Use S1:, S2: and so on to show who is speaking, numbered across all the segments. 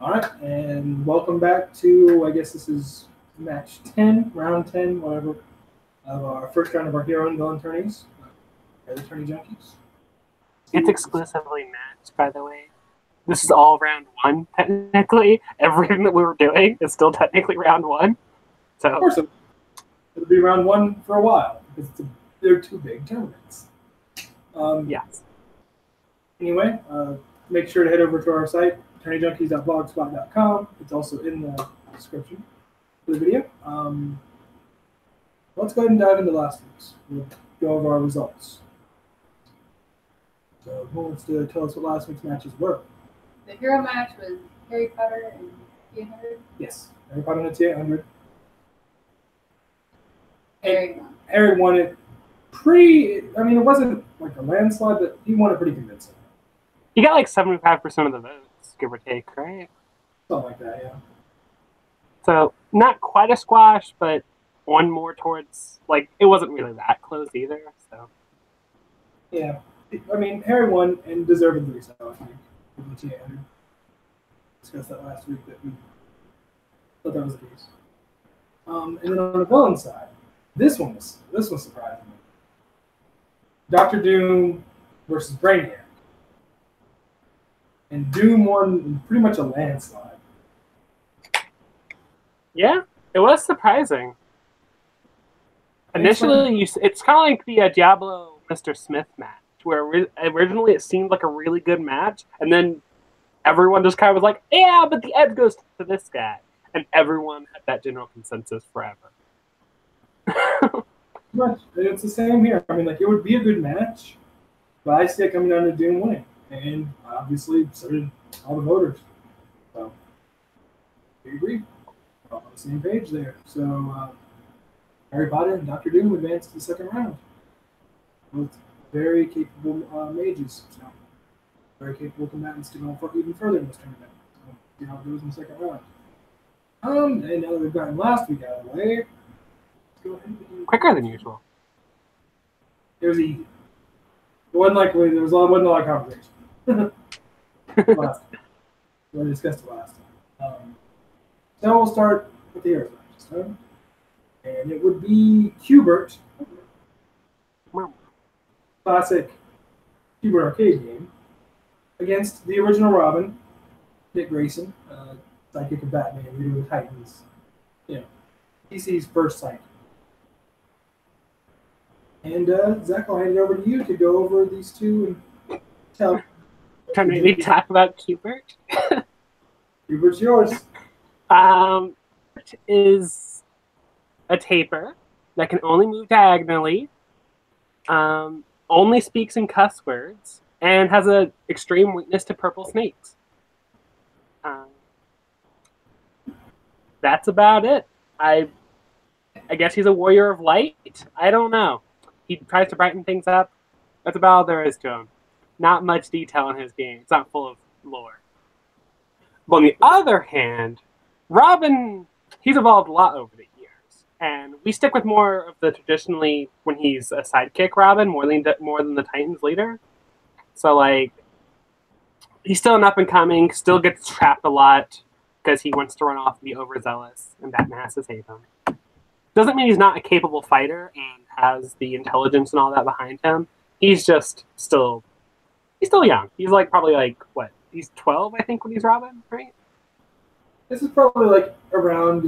S1: All right, and welcome back to, I guess this is match 10, round 10, whatever, of our first round of our hero and villain tourneys. The Tourney Junkies.
S2: It's exclusively matched, by the way. This is all round one, technically. Everything that we were doing is still technically round one.
S1: Of
S2: So,
S1: course, it'll be round one for a while because they're two big tournaments.
S2: yes.
S1: Anyway, make sure to head over to our site, tourneyjunkies.blogspot.com. It's also in the description for the video. Let's go ahead and dive into last week's. We'll go over our results. So, who wants to tell us what last week's matches were?
S3: The hero match was Harry Potter and T-800.
S1: Yes, Harry Potter and the T-800.
S3: Harry won.
S1: Harry won it it wasn't like a landslide, but he won it pretty convincing.
S2: He got like 75% of the votes, give or take, right?
S1: Something like that, yeah.
S2: So, not quite a squash, but one more towards, like, it wasn't really that close either. So,
S1: yeah. I mean, Harry won and deservedly so, I think, with the T-800. Discussed that last week that we thought that was the case. And then on the villain side, this one was surprising me. Dr. Doom versus Brainiac. And Doom won in pretty much a landslide.
S2: yeah, it was surprising. Initially, it's kind of like the Diablo Mr. Smith match, where originally it seemed like a really good match, and then everyone just kind of was like, yeah, but the edge goes to this guy. And everyone had that general consensus forever.
S1: It's the same here. I mean, like, it would be a good match, but I see it coming down to Doom winning. And obviously, so did all the voters. So, we agree. We're all on the same page there. So, Harry Potter and Dr. Doom advanced to the second round. Both very capable mages. So, very capable combatants to go even further in this tournament. So, see how it goes in the second round. And now that we've gotten last week out of the way, let's go ahead and
S2: Quicker than usual.
S1: it was easy. It wasn't like there was a lot of conversation. Last time. We discussed it last time. So we'll start with the heroes match this time. And it would be Bert, classic Bert arcade game, against the original Robin, Dick Grayson, sidekick of Batman, leader of the Titans. You know, DC's first sidekick. And Zach, I'll hand it over to you to go over these two and tell.
S2: Can we talk about Q-Bert?
S1: Q-Bert's yours.
S2: Is a taper that can only move diagonally, only speaks in cuss words, and has an extreme weakness to purple snakes. That's about it. I guess he's a warrior of light. I don't know. He tries to brighten things up. That's about all there is to him. Not much detail in his game. It's not full of lore. But on the other hand, Robin, he's evolved a lot over the years. And we stick with more of the traditionally, when he's a sidekick Robin, more than the Titans leader. So, like, he's still an up-and-coming, still gets trapped a lot because he wants to run off and be overzealous, and Batman has to save him. Doesn't mean he's not a capable fighter and has the intelligence and all that behind him. He's just still young. He's like probably like what? He's 12, I think, when he's Robin, right?
S1: This is probably like around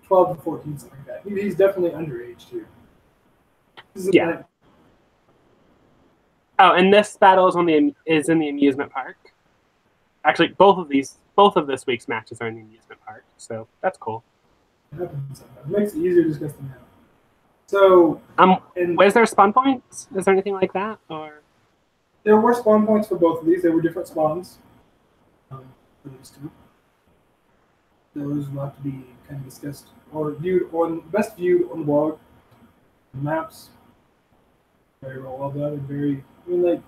S1: 12 to 14, something like that. He's definitely underage too.
S2: Yeah. Oh, and this battle is in the amusement park. Actually, both of this week's matches are in the amusement park, so that's cool.
S1: It makes it easier to discuss them now. So,
S2: was there spawn points? Is there anything like that, or?
S1: There were spawn points for both of these. There were different spawns for these two. Those will have to be kind of discussed or best viewed on the blog. The maps, very well done and very. I mean, like,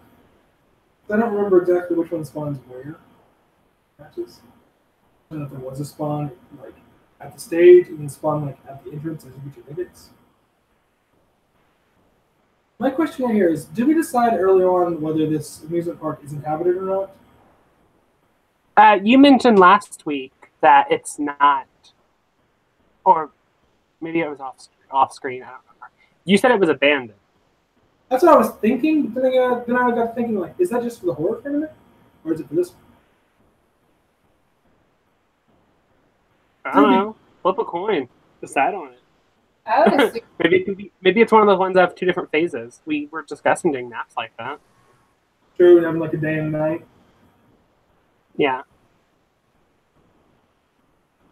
S1: I don't remember exactly which one spawns where. Matches. I don't know if there was a spawn like at the stage, and then spawn like at the entrance as you get your tickets. My question here is, did we decide early on whether this amusement park is inhabited or not?
S2: You mentioned last week that it's not, or maybe it was off screen. I don't remember. You said it was abandoned.
S1: That's what I was thinking. But then I got thinking, like, is that just for the horror tournament, or is it for this one?
S2: I don't know. Flip a coin. Decide on it.
S3: I would assume
S2: maybe it's one of those ones that have 2 different phases. We were discussing doing maps like that.
S1: True, and having like a day and a night.
S2: Yeah.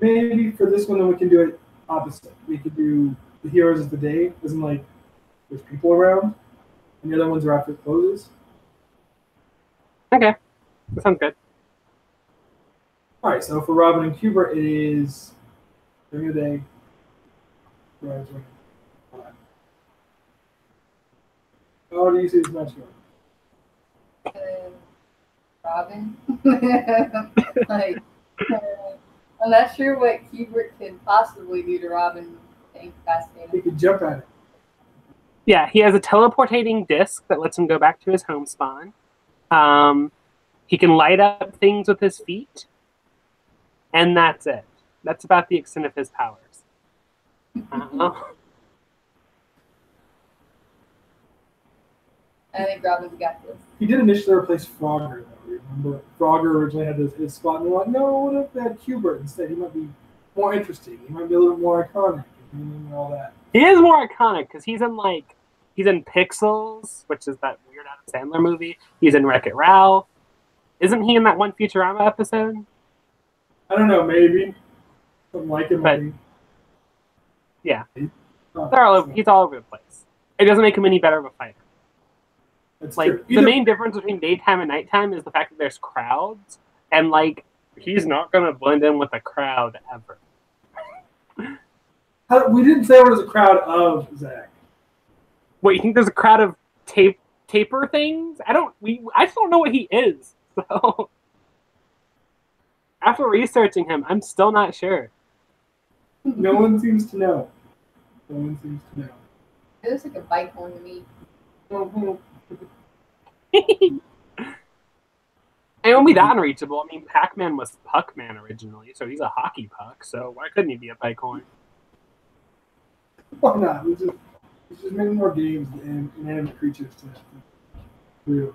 S1: Maybe for this one, then we can do it opposite. We could do the heroes of the day, as in like there's people around, and the other ones are after it closes.
S2: Okay. That sounds good.
S1: All right, so for Robin and Chigurh, it is during the day. Right. How do you see this match going?
S3: Robin. Like, I'm not sure what Chigurh could possibly do to Robin. Incapacitated.
S1: He could jump at it.
S2: Yeah, he has a teleportating disc that lets him go back to his home spawn. He can light up things with his feet. And that's it. That's about the extent of his powers.
S3: I think Robin's got this.
S1: He did initially replace Frogger, though. Remember, Frogger originally had his spot, and they're like, no, what if they had Chigurh instead? He might be more interesting. He might be a little bit more iconic, and all that.
S2: He is more iconic because he's in Pixels, which is that weird Adam Sandler movie. He's in Wreck-It Ralph. Isn't he in that one Futurama episode?
S1: I don't know, maybe. Something like him,
S2: But-
S1: maybe.
S2: Yeah.
S1: He's
S2: He's all over the place. It doesn't make him any better of a fighter.
S1: That's
S2: Like,
S1: true.
S2: the main difference between daytime and nighttime is the fact that there's crowds, and, like, he's not going to blend in with a crowd ever.
S1: We didn't say it was a crowd of, Zach.
S2: Wait, you think there's a crowd of taper things? I just don't know what he is. So, after researching him, I'm still not sure.
S1: No one seems to know. No one seems to know.
S3: It looks like a bike horn to me.
S1: Mhm.
S2: It won't be that unreachable. I mean, Pac-Man was Puck-Man originally, so he's a hockey puck, so why couldn't he be a bike horn?
S1: Why not? Let's just make more games and inanimate creatures to do.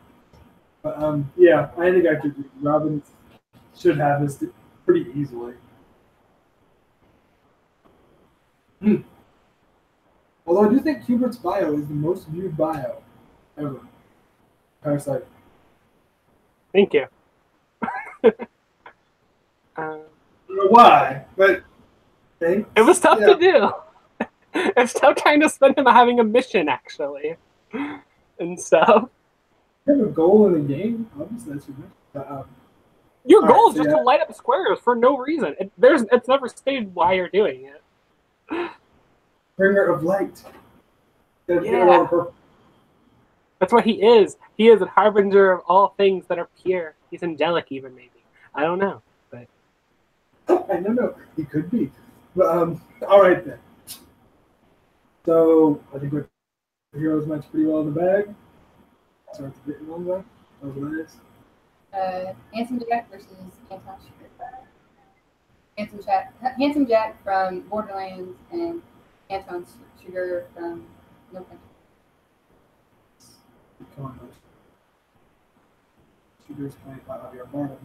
S1: But yeah, I think I could. Robin should have this pretty easily. Although I do think Chigurh's bio is the most viewed bio ever. Parasite.
S2: Thank you.
S1: I don't know why, but thanks.
S2: It was tough
S1: Yeah.
S2: to do. It's tough trying to spend him having a mission, actually, and stuff.
S1: You have a goal in the game. Obviously, that's your mission. But,
S2: Your
S1: All
S2: goal
S1: right,
S2: is
S1: so
S2: just to light up squares for no reason. It's never stated why you're doing it.
S1: bringer of light. Gotta get
S2: Yeah.
S1: it all purpose.
S2: That's what he is. He is a harbinger of all things that are pure. He's angelic, even, maybe. I don't know. But
S1: I don't know. He could be. But all right then. So I think the heroes match pretty well in the bag. Start to get one way. That's what it is.
S3: Handsome Jack versus Anton Chigurh. Handsome Jack from Borderlands and Anton Chigurh from No Country.
S1: Come on, Chiggurh's played by Javier Bardem.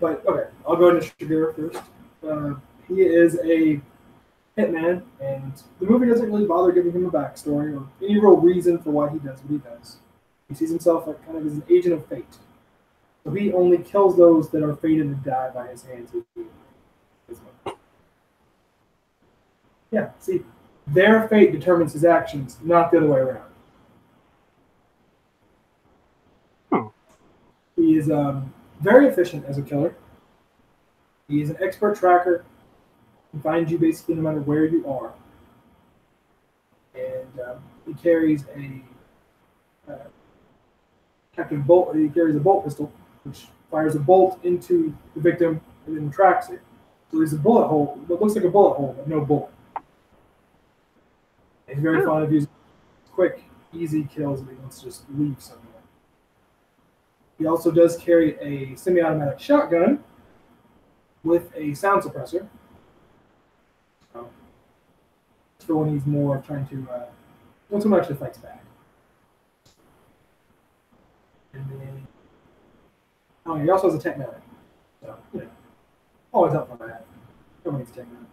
S1: But okay, I'll go into Chigurh first. He is a hitman, and the movie doesn't really bother giving him a backstory or any real reason for why he does what he does. He sees himself like kind of as an agent of fate. So he only kills those that are fated to die by his hands. Yeah, see, their fate determines his actions, not the other way around. He is very efficient as a killer. He is an expert tracker. He finds you basically no matter where you are. And he carries a captive bolt. He carries a bolt pistol, which fires a bolt into the victim and then tracks it. So there's a bullet hole. What looks like a bullet hole, but no bullet. He's very fond of using quick, easy kills if he wants to just leave somewhere. He also does carry a semi-automatic shotgun with a sound suppressor. So, for when he's more trying to, not so much to fights back. And then, he also has a tech medic. So, always up for that. Everyone needs a tech medic.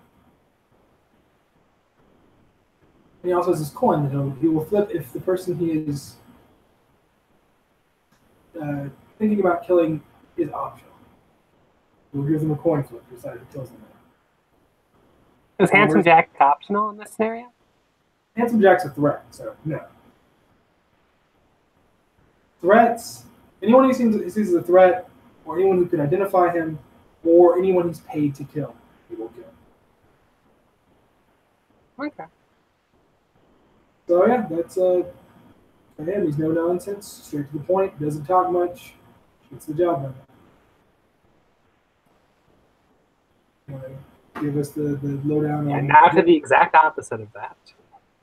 S1: And he also has this coin that he will flip if the person he is thinking about killing is optional. We'll give them a coin flip to decide who kills them.
S2: Is Handsome Jack optional in this scenario?
S1: Handsome Jack's a threat, so no. Threats, anyone he sees as a threat, or anyone who can identify him, or anyone he's paid to kill, he will kill.
S2: Okay.
S1: So yeah, that's for him. He's no nonsense, straight to the point, doesn't talk much, gets the job done. Give us the lowdown on.
S2: And now to the exact opposite of that.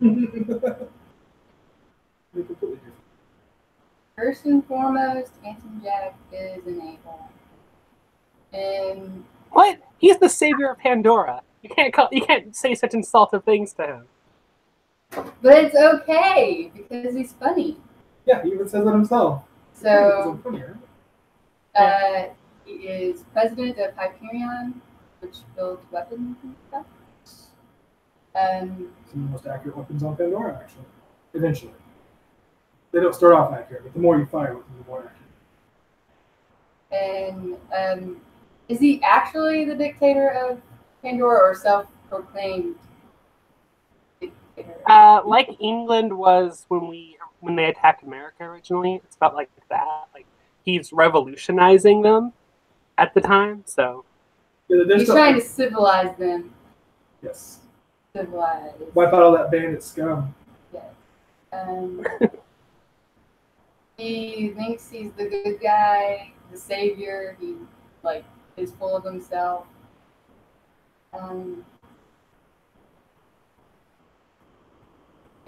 S1: Completely different.
S3: First and foremost, Anton Jack is an a-hole. And
S2: What? He's the savior of Pandora. You can't say such insulting things to him.
S3: but it's okay because he's funny.
S1: Yeah, he even says it himself.
S3: So
S1: Funny, right?
S3: he is president of Hyperion, which builds weapons and stuff.
S1: Some of the most accurate weapons on Pandora, actually. Eventually. They don't start off accurate, but the more you fire with them, the more accurate.
S3: And is he actually the dictator of Pandora or self-proclaimed dictator?
S2: Like England was when they attacked America originally. It's about like that. Like he's revolutionizing them at the time. So
S1: Yeah,
S3: He's trying to civilize them.
S1: Yes.
S3: Civilize.
S1: Wipe out all that bandit scum.
S3: Yes. He thinks he's the good guy, the savior. He is full of himself. Can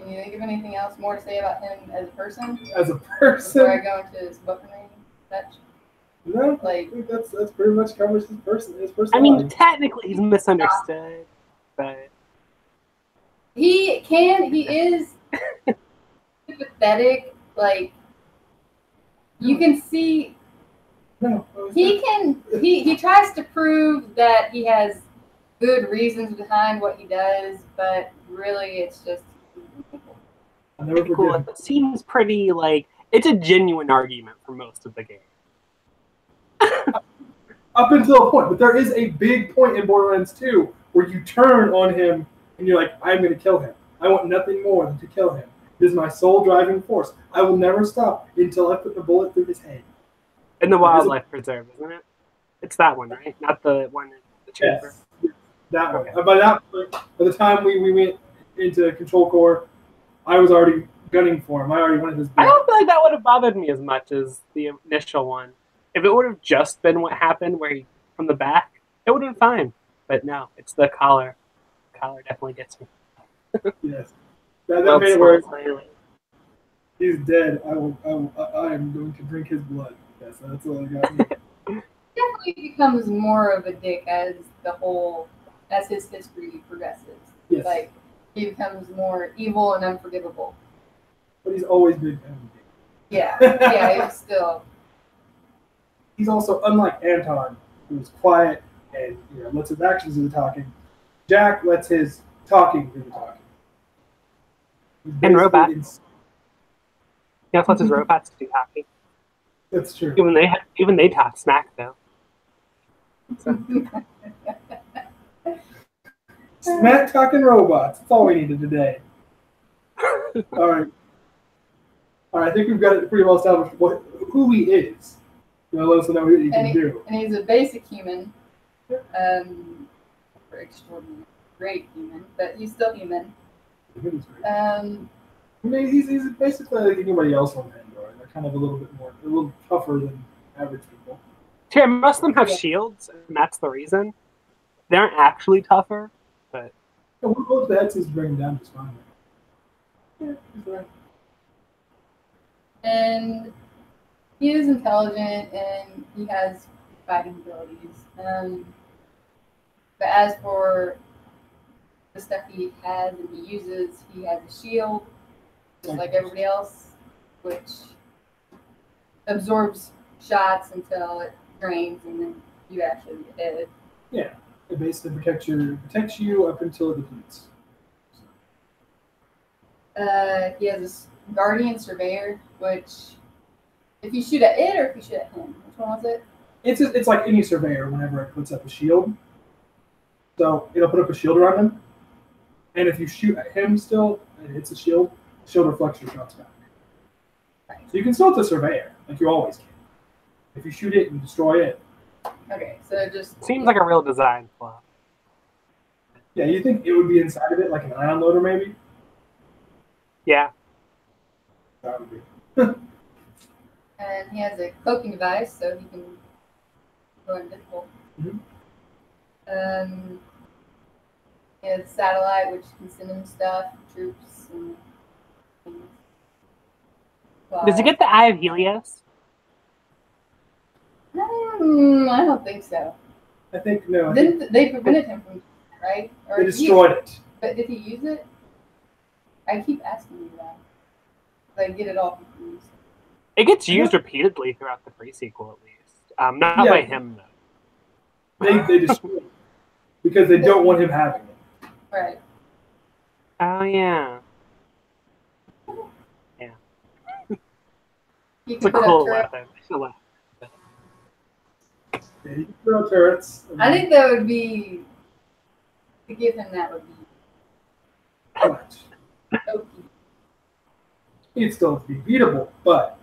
S3: you think of anything else more to say about him as a person?
S1: As a person?
S3: Before I go into his weaponry such?
S1: No, I think that's pretty much covers his personality.
S2: I mean, technically he's misunderstood, but
S3: he is sympathetic. Like you can see,
S1: No,
S3: he tries to prove that he has good reasons behind what he does, but really it's just.
S1: I'll never forget.
S2: cool. It seems pretty it's a genuine argument for most of the game.
S1: Up until a point, but there is a big point in Borderlands 2 where you turn on him and you're like, I'm going to kill him. I want nothing more than to kill him. It is my sole driving force. I will never stop until I put the bullet through his head.
S2: In the Wildlife Preserve, isn't it? It's that one, right? Not the one in the chamber.
S1: Yes, that one.
S2: Okay.
S1: And by that point, by the time we went into Control Core, I was already gunning for him. I already wanted his
S2: I
S1: bullet.
S2: don't feel like that would have bothered me as much as the initial one. If it would have just been what happened where he from the back, it would have been fine. But no, it's the collar. The collar definitely gets me.
S1: Yes. That made it where he's dead. I am going to drink his blood. Yes, that's all I got.
S3: Definitely becomes more of a dick as his history progresses.
S1: Yes.
S3: Like he becomes more evil and unforgivable.
S1: But he's always been kind of a dick.
S3: Yeah, he's still.
S1: He's also, unlike Anton, who's quiet and lets his actions do the talking. Jack lets his talking do the talking.
S2: And robots. He also lets his robots do hockey.
S1: That's true.
S2: Even they talk smack though. So.
S1: Smack talking robots. That's all we needed today. All right. I think we've got it pretty well established who he is. Let us know what he can do.
S3: And he's a basic human. Extraordinary, great human, but he's still human.
S1: He's basically like anybody else on Pandora. They're kind of a little tougher than average people.
S2: Sure, most of them have shields, and that's the reason. They aren't actually tougher, but
S1: We're both the heads bring him down just fine. Yeah, he's right.
S3: And He is intelligent and he has fighting abilities. But as for the stuff he has and he uses, he has a shield, just like everybody else, which absorbs shots until it drains and then you actually get hit.
S1: Yeah, it basically protects you up until it depletes.
S3: He has this Guardian Surveyor, which if you shoot at it or if you shoot at him, which one was it?
S1: It's like any surveyor whenever it puts up a shield. So it'll put up a shield around him, and if you shoot at him still and it hits the shield reflects your shots back.
S3: Right.
S1: So you can still hit the surveyor, like you always can. If you shoot it and destroy it.
S3: Okay, so it just
S2: Seems like a real design flaw.
S1: Yeah, you think it would be inside of it, like an ion loader maybe?
S2: Yeah.
S1: That would be.
S3: and he has a cloaking device, so he can go invisible.
S1: Mm-hmm.
S3: He has a satellite, which can send him stuff, troops, and things.
S2: Does he get the Eye of Helios?
S3: I don't think so.
S1: I think no.
S3: They prevented him from, right? Or
S1: They destroyed it.
S3: But did he use it? I keep asking you that. I get it all confused.
S2: It gets used repeatedly throughout the pre-sequel, at least. Not by him, though.
S1: They destroyed it because they don't want him having it.
S3: Right.
S2: Oh, yeah.
S3: He
S2: It's a
S3: can put
S2: cool
S3: up turrets.
S2: weapon. I feel like-
S1: Yeah, you can throw turrets.
S3: I think that would be, to give him that would be
S1: But
S3: OP.
S1: he'd still be beatable, but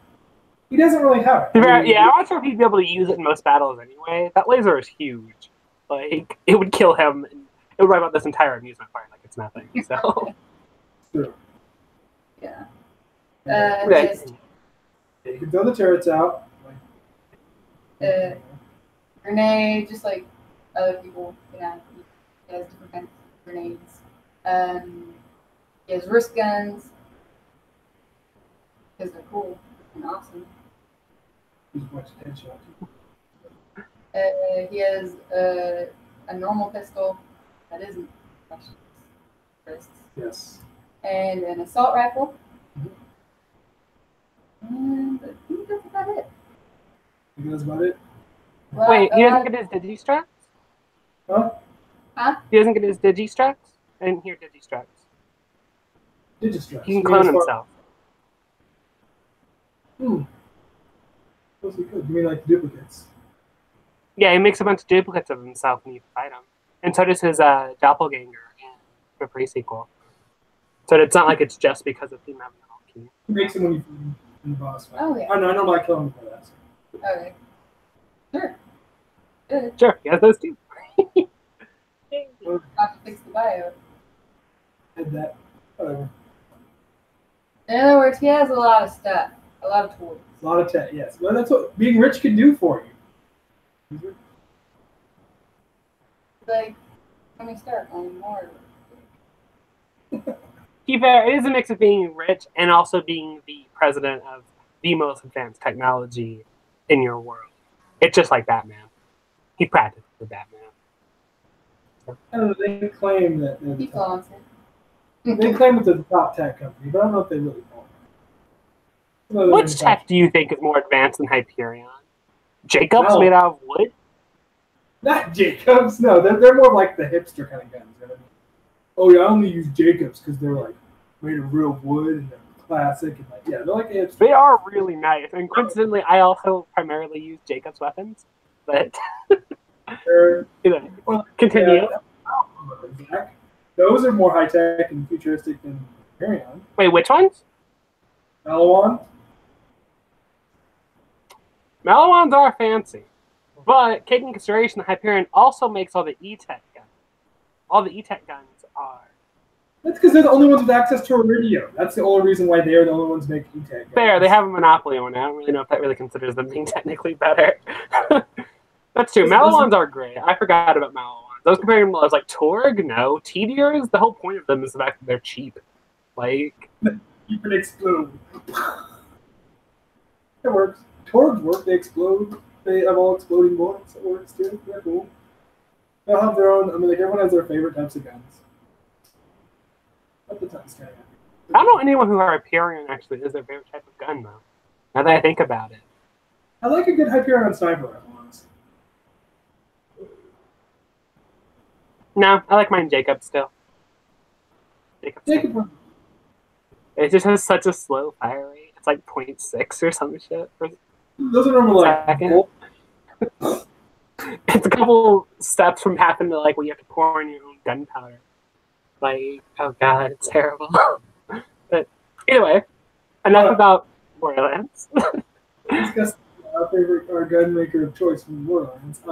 S1: he doesn't really have it.
S2: Yeah, I'm not sure if he'd be able to use it in most battles anyway. That laser is huge. Like, it would kill him. And it would wipe out this entire amusement park like it's nothing. So,
S1: True.
S3: Yeah.
S2: Right.
S3: Just,
S1: You can throw the turrets out.
S3: grenade, just like other people, he has different kinds of grenades. He has wrist guns because they're cool and awesome.
S1: He's a bunch of headshots.
S3: He has a normal pistol that isn't wrists,
S1: Yes.
S3: and an assault rifle.
S1: Mhm.
S3: And I think that's about it.
S1: You think that's about it?
S3: Well,
S2: wait, he doesn't get his Digistructs?
S1: Huh?
S2: He doesn't get his Digistructs? I didn't hear Digistructs.
S1: Digistructs.
S2: He can clone himself.
S1: What's he good? You mean like duplicates?
S2: Yeah, he makes a bunch of duplicates of himself when you fight him. And so does his doppelganger in the pre-sequel. So it's not like it's just because of him having an alt key.
S1: He makes them when you fight him in the boss fight.
S3: Oh, yeah.
S1: I know I kill him for that.
S3: Okay. Sure. Good.
S2: Sure, he has those too.
S3: Have to fix the bio.
S1: Did that. Whatever.
S3: In other words, he has a lot of stuff, a lot of tools.
S1: A lot of tech, yes. Well, that's what being rich can do for you.
S3: Like, let me start on more.
S2: Keep it is a mix of being rich and also being the president of the most advanced technology in your world. It's just like Batman. He practiced with Batman.
S1: I don't know. They claim that they're the
S3: He
S1: top.
S3: flaunts it.
S1: They claim that they're the top tech company, but I don't know if they really are.
S2: Which tech do you think is more advanced than Hyperion? Jacobs
S1: No.
S2: made out of wood?
S1: Not Jacobs. No, they're more like the hipster kind of guns. You know what I mean? Oh yeah, I only use Jacobs because they're like made of real wood and they're classic and like they're like the hipster.
S2: They are really nice. And coincidentally, I also primarily use Jacobs weapons. But
S1: They're- well,
S2: continue.
S1: yeah, those are more high tech and futuristic than Hyperion.
S2: Wait, which ones?
S1: Malawan.
S2: Malawans are fancy. But taking into consideration, Hyperion also makes all the E-Tech guns. All the E-Tech guns are.
S1: That's because they're the only ones with access to a radio. That's the only reason why they're the only ones making E-Tech.
S2: Fair, they have a monopoly on it. I don't really know if that really considers them being technically better. That's true. Malawans are great. I forgot about Malawans. I was comparing them as like Torg, no. T-Deers, the whole point of them is the fact that they're cheap. Like,
S1: You can explode. It works. Tords work. They explode. They have all exploding bullets. That works too. They're cool. They'll have their own. I mean, like everyone has their favorite types of guns. At the time, it's kind of.
S2: I don't know anyone who Hyperion actually is their favorite type of gun, though. Now that I think about it.
S1: I like a good Hyperion sniper rifle, honestly.
S2: No, I like mine Jacob still.
S1: Jacob.
S2: It just has such a slow fire rate. It's like 0.6 or some shit.
S1: Those are normal like.
S2: It's a couple steps from having to like when you have to pour in your own gunpowder. Like, oh god, it's terrible. But anyway, enough about Borderlands.
S1: Discuss our gun maker of choice from Borderlands.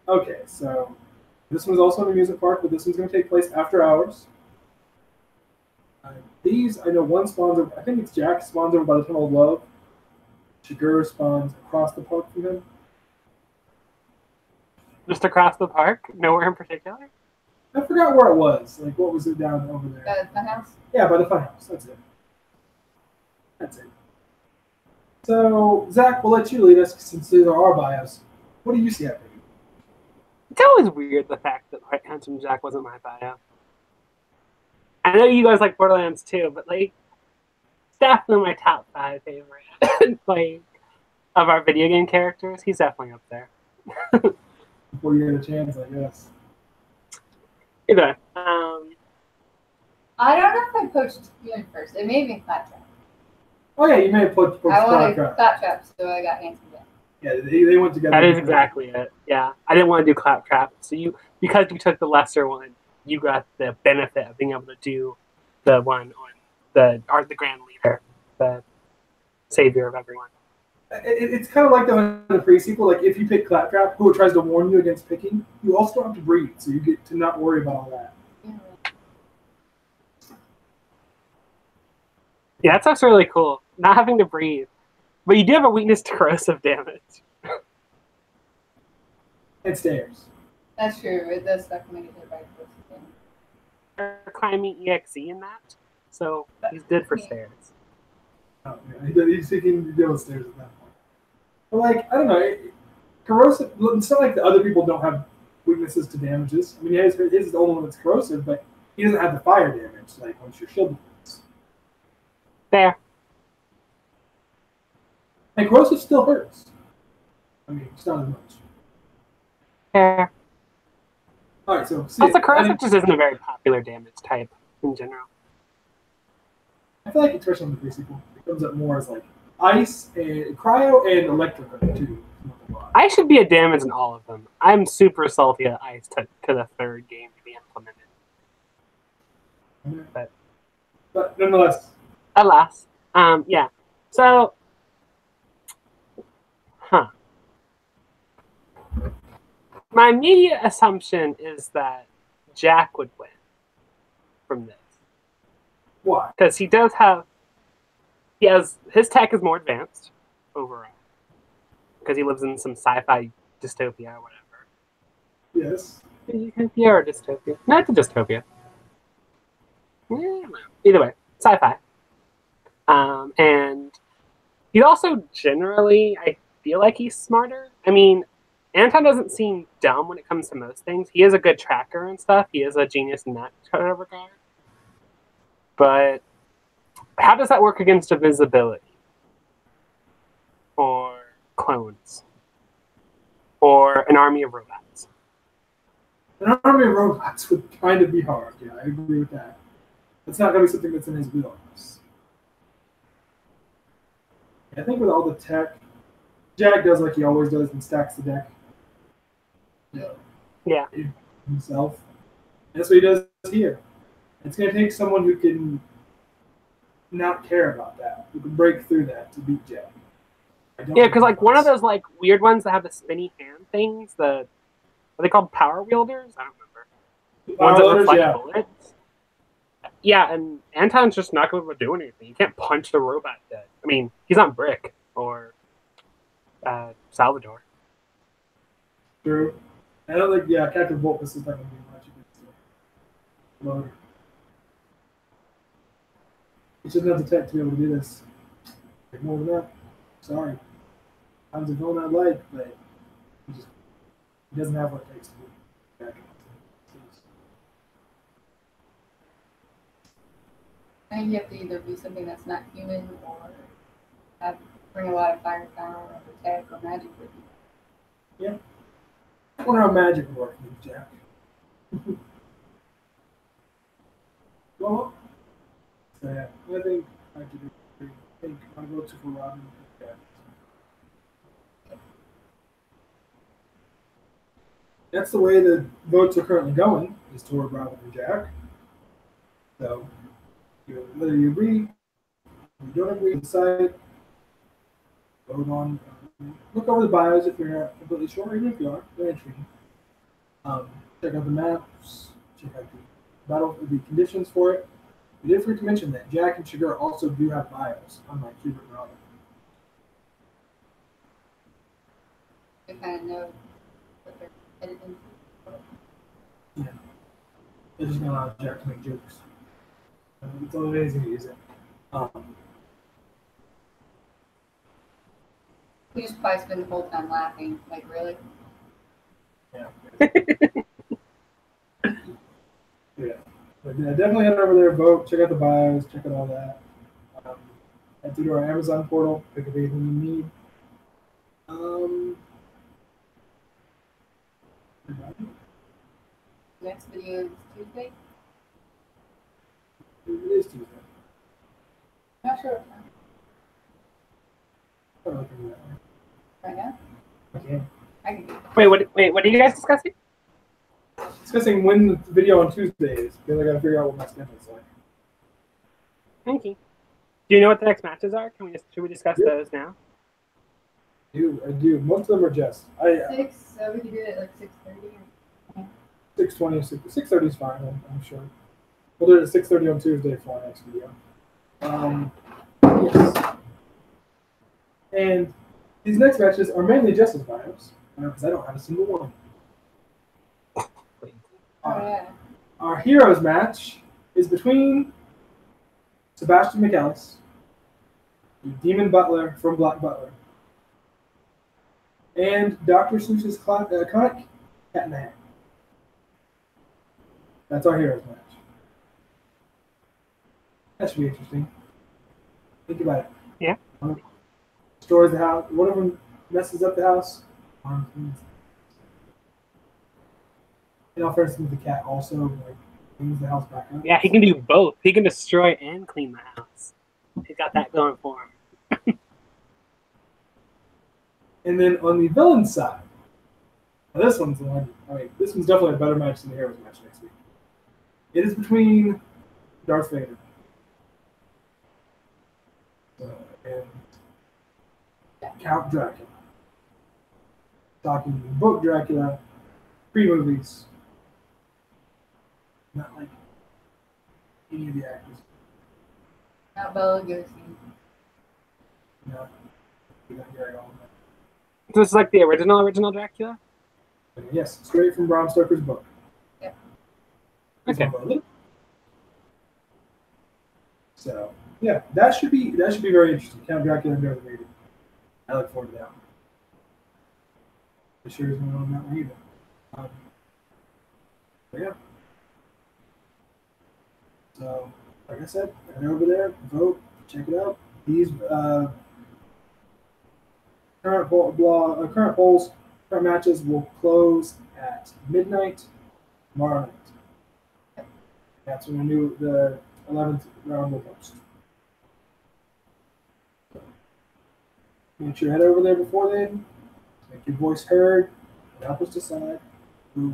S1: Okay, so this one's also in the amusement park, but this one's going to take place after hours. These, I know one spawns over, I think it's Jack, spawns over by the Tunnel of Love. Chigurh spawns across the park from him.
S2: Just across the park? Nowhere in particular?
S1: I forgot where it was. Like, what was it down over there?
S3: By the funhouse?
S1: Yeah, by the funhouse. That's it. That's it. So, Zach, we'll let you lead us since these are our bios. What do you see happening?
S2: It's always weird the fact that Handsome Jack wasn't my bio. I know you guys like Borderlands too, but like, it's definitely my top 5 favorite. Like, of our video game characters, he's definitely up there.
S1: Before you get a chance, I guess.
S2: Either way,
S3: I don't know if I poached you in first. It may have been Claptrap.
S1: Oh yeah, you may have put
S3: I wanted
S1: Claptrap.
S3: Claptrap, so I got Handsome Jack.
S1: Yeah, they went together.
S2: that is exactly it. Yeah, I didn't want to do Claptrap, so because you took the lesser one, you got the benefit of being able to do the one on the Grand Leader, the savior of everyone.
S1: It's kind of like the pre-sequel. Like, if you pick Claptrap, who tries to warn you against picking, you also don't have to breathe, so you get to not worry about all that.
S2: Yeah, that's actually really cool. Not having to breathe. But you do have a weakness to corrosive damage.
S1: And stairs.
S3: That's true. It does stuff when I get hit by
S2: They're climbing EXE in that, so he's good for stairs.
S1: Oh, yeah. He's thinking to deal with stairs at that point. But, like, I don't know. Corrosive, it's not like the other people don't have weaknesses to damages. I mean, his is the only one that's corrosive, but he doesn't have the fire damage, like, once your shield depletes.
S2: Fair.
S1: And corrosive still hurts. I mean, it's not as much.
S2: Fair.
S1: All right, so
S2: Also, corrosive just isn't a very popular damage type in general.
S1: I feel like especially in the pre-sequel, it comes up more as like ice and cryo and electric are the two.
S2: Ice should be a damage in all of them. I'm super salty at ice to the third game to be implemented.
S1: But nonetheless.
S2: Alas. Yeah. So, my immediate assumption is that Jack would win from this.
S1: Why?
S2: Because his tech is more advanced overall. Because he lives in some sci-fi dystopia or whatever.
S1: Yes.
S2: Utopia or dystopia? No, it's a dystopia. Yeah, either way, sci-fi. And he also generally, I feel like he's smarter. I mean, Anton doesn't seem dumb when it comes to most things. He is a good tracker and stuff. He is a genius in that kind of regard. But how does that work against invisibility? Or clones? Or an army of robots?
S1: An army of robots would kind of be hard. Yeah, I agree with that. It's not going to be something that's in his wheelhouse. I think with all the tech, Jack does like he always does and stacks the deck.
S2: Yeah.
S1: Himself. And that's what he does here. It's going to take someone who can not care about that, who can break through that to beat Jack.
S2: Yeah, because like one of those like weird ones that have the spinny hand things, are they called power wielders? I don't remember. Ones that reflect bullets. Yeah, and Anton's just not going to do anything. You can't punch the robot dead. I mean, he's not Brick or Salvador.
S1: True. I don't think, Captain Volpus is not going to be much against the loader. He shouldn't have the tech to be able to do this. Like more than that. Sorry. kinds of villain I like, but he doesn't have what it takes to be back.
S3: I think you have to either be something that's not human or bring a lot of firepower or tech or magic with you.
S1: Yeah. I wonder how magic works with Jack. Well, so yeah, I think I could agree. I think my votes are for Robin and Jack. That's the way the votes are currently going, is toward Robin and Jack. So, whether you agree, or you don't agree, decide, vote on, look over the bios if you're not completely sure, even if you are, they're interesting. Check out the maps, check out the conditions for it. We did forget to mention that Jack and Chigurh also do have bios, unlike Hubert and Robin.
S3: They kind of know what they're headed into.
S1: Yeah. They're just going to allow Jack to make jokes. It's only easy to use it.
S3: We just probably spend the whole time laughing. Like, really?
S1: Yeah. Yeah. But yeah, definitely head over there, vote, check out the bios, check out all that. Head to our Amazon portal, pick up anything you need.
S3: Next video is Tuesday.
S1: It is Tuesday.
S3: Not sure what time.
S1: I'm not looking at that.
S3: Right now?
S1: Okay.
S3: I can do it.
S2: Wait, what are you guys discussing?
S1: Discussing when the video on Tuesday is, because I gotta figure out what my schedule is like.
S2: Thank you. Do you know what the next matches are? Should we discuss those now?
S1: I do. Most of them are just.
S3: 6, so we can do it at like 6:30.
S1: 6:20, 6:30 is fine, I'm sure. We'll do it at 6:30 on Tuesday for our next video. Yes. And these next matches are mainly just as bios, because I don't have a single one.
S3: Oh, yeah.
S1: Our heroes match is between Sebastian McAllis, the Demon Butler from Black Butler, and Dr. Seuss's comic Cat in the Hat. That's our heroes match. That should be interesting. Think about it.
S2: Yeah.
S1: Destroys the house. One of them messes up the house. In all fairness, the cat also cleans the house back up.
S2: Yeah, he can do both. He can destroy and clean the house. He's got that going for him.
S1: And then on the villain side, now this one's the one. This one's definitely a better match than the heroes match next week. It is between Darth Vader and Count Dracula. Talking book Dracula, pre-movies. Not like any of the actors.
S3: Not Bela Lugosi.
S1: No. We don't hear it all.
S2: So it's like the original Dracula?
S1: Yes, straight from Bram Stoker's book.
S3: Yep.
S2: Okay.
S1: So yeah, that should be very interesting. Count Dracula and Darth Vader. I look forward to that one. The sure isn't on that one either. But yeah. So, like I said, head over there, vote, check it out. These current polls, current matches will close at midnight tomorrow night. That's when the 11th round will post. So, make sure you head over there before then. Make your voice heard and help us decide who